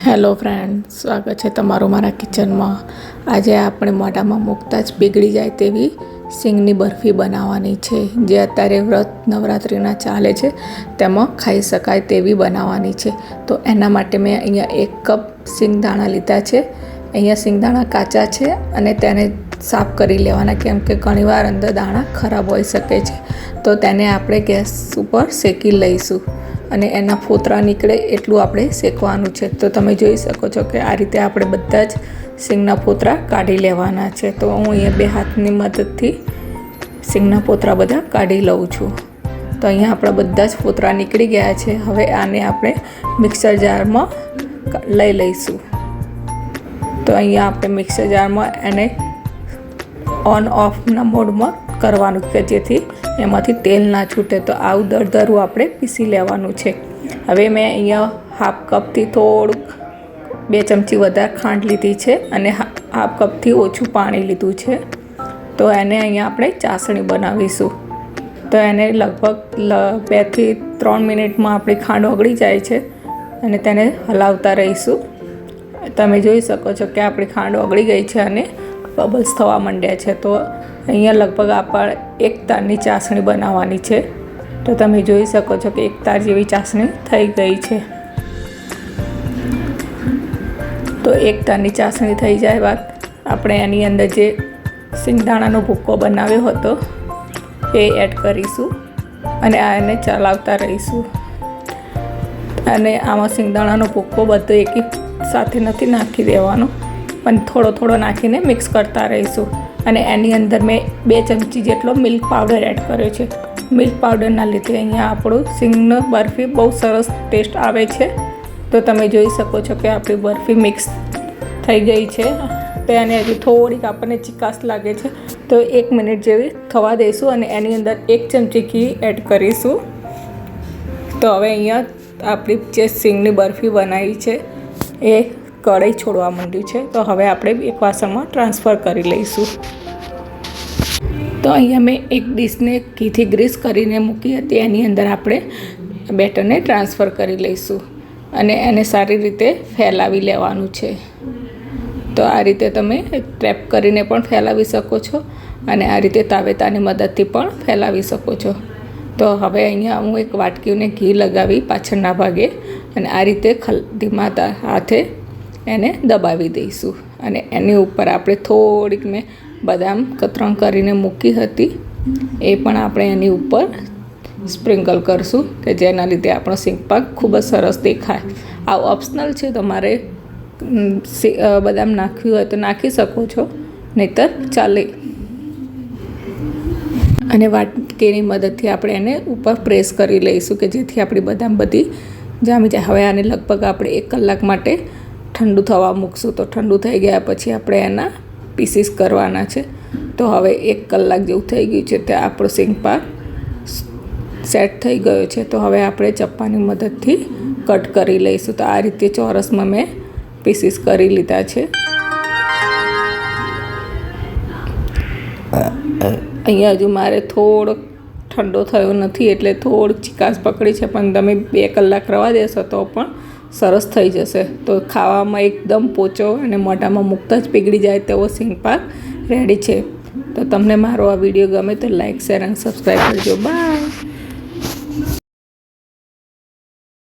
Hello friend, સ્વાગત છે તમારું મારા કિચનમાં। આજે આપણે મોઢામાં મૂકતા જ પીગળી જાય તેવી સિંગની બરફી બનાવવાની છે, જે અત્યારે વ્રત નવરાત્રિના ચાલે છે તેમાં ખાઈ શકાય તેવી બનાવવાની છે। તો એના માટે મેં અહીંયા 1 કપ સિંગદાણા લીધા છે। અહીંયા સિંગદાણા કાચા છે અને તેને સાફ કરી લેવાના, કેમ કે ઘણીવાર અંદર દાણા ખરાબ હોઈ શકે છે। તો તેને આપણે ગેસ ઉપર શેકી લઈશું અને એના ફોતરા નીકળે એટલું આપણે શેકવાનું છે। તો તમે જોઈ શકો છો કે આ રીતે આપણે બધા જ સિંગના ફોતરા કાઢી લેવાના છે। તો હું અહીંયા 2 હાથની મદદથી સિંગના ફોતરા બધા કાઢી લઉં છું। તો અહીંયા આપણા બધા જ ફોતરા નીકળી ગયા છે। હવે આને આપણે મિક્સર જારમાં લઈ લઈશું। તો અહીંયા આપણે મિક્સર જારમાં એને ઓન ઓફના મોડમાં કરવાનું કે જેથી એમાંથી તેલ ના છૂટે। તો આવું દરદરું આપણે પીસી લેવાનું છે। હવે મેં અહીંયા હાફ કપથી થોડુંક 2 ચમચી વધારે ખાંડ લીધી છે અને હાફ કપથી ઓછું પાણી લીધું છે। તો એને અહીંયા આપણે ચાસણી બનાવીશું। તો એને લગભગ 2 થી 3 મિનિટમાં આપણી ખાંડ ઓગળી જાય છે અને તેને હલાવતા રહીશું। તમે જોઈ શકો છો કે આપણી ખાંડ ઓગળી ગઈ છે અને બબલ્સ થવા માંડ્યા છે। તો અહીંયા લગભગ આપણે 1 તારની ચાસણી બનાવવાની છે। તો તમે જોઈ શકો છો કે 1 તાર જેવી ચાસણી થઈ ગઈ છે। તો 1 તારની ચાસણી થઈ જાય બાદ આપણે એની અંદર જે સિંગદાણાનો ભૂક્કો બનાવ્યો હતો એ એડ કરીશું અને આને ચલાવતા રહીશું। અને આમાં સિંગદાણાનો ભૂક્કો બધો એકી સાથે નથી નાખી દેવાનો, પણ થોડો થોડો નાખીને મિક્સ કરતા રહીશું। અને એની અંદર મેં 2 ચમચી જેટલો મિલ્ક પાવડર એડ કર્યો છે। મિલ્ક પાવડરના લીધે અહીંયા આપણું સિંગનો બરફી બહુ સરસ ટેસ્ટ આવે છે। તો તમે જોઈ શકો છો કે આપણી બરફી મિક્સ થઈ ગઈ છે। તો એને હજી થોડીક આપણને ચીકાશ લાગે છે, તો 1 મિનિટ જેવી થવા દઈશું અને એની અંદર 1 ચમચી ઘી એડ કરીશું। તો હવે અહીંયા આપણી જે સિંગની બરફી બનાવી છે એ કઢાઈ છોડવા માંડ્યું છે। તો હવે આપણે એક વાસણમાં ટ્રાન્સફર કરી લઈશું। તો અહીંયા મેં એક ડીશને ઘીથી ગ્રીસ કરીને મૂકી હતી, એની અંદર આપણે બેટરને ટ્રાન્સફર કરી લઈશું અને એને સારી રીતે ફેલાવી લેવાનું છે। તો આ રીતે તમે ટ્રેપ કરીને પણ ફેલાવી શકો છો અને આ રીતે તાવેતાની મદદથી પણ ફેલાવી શકો છો। તો હવે અહીંયા હું એક વાટકીને ઘી લગાવી પાછળના ભાગે અને આ રીતે ધીમા હાથે એને દબાવી દઈશું અને એની ઉપર આપણે થોડીક મેં બદામ કતરણ કરીને મૂકી હતી એ પણ આપણે એની ઉપર સ્પ્રિંકલ કરશું કે જેના લીધે આપણો સિંગ પાક ખૂબ જ સરસ દેખાય। આ ઓપ્શનલ છે, તમારે બદામ નાખ્યું હોય તો નાખી શકો છો, નહીંતર ચાલે। અને વાટકીની મદદથી આપણે એને ઉપર પ્રેસ કરી લઈશું કે જેથી આપણી બદામ બધી જામી જાય। હવે આને લગભગ આપણે 1 કલાક માટે ઠંડુ થવા મૂકશું। તો ઠંડુ થઈ ગયા પછી આપણે એના પીસીસ કરવાના છે। તો હવે 1 કલાક જેવું થઈ ગયું છે, તે આપણો સિંગ પાક સેટ થઈ ગયો છે। તો હવે આપણે ચપ્પાની મદદથી કટ કરી લઈશું। તો આ રીતે ચોરસમાં મેં પીસીસ કરી લીધા છે। અહીંયા હજુ મારે થોડોક ઠંડો થયો નથી એટલે થોડીક ચીકાશ પકડી છે, પણ તમે 2 કલાક રવા દેશો તો પણ સરસ થઈ જશે। તો ખાવામાં એકદમ પોચો અને મોઢામાં મૂકતા જ પીગળી જાય તેવો સિંગ પાક રેડી છે। તો તમને મારો આ વિડીયો ગમે તો લાઈક, શેર અને સબસ્ક્રાઈબ કરજો। બાય।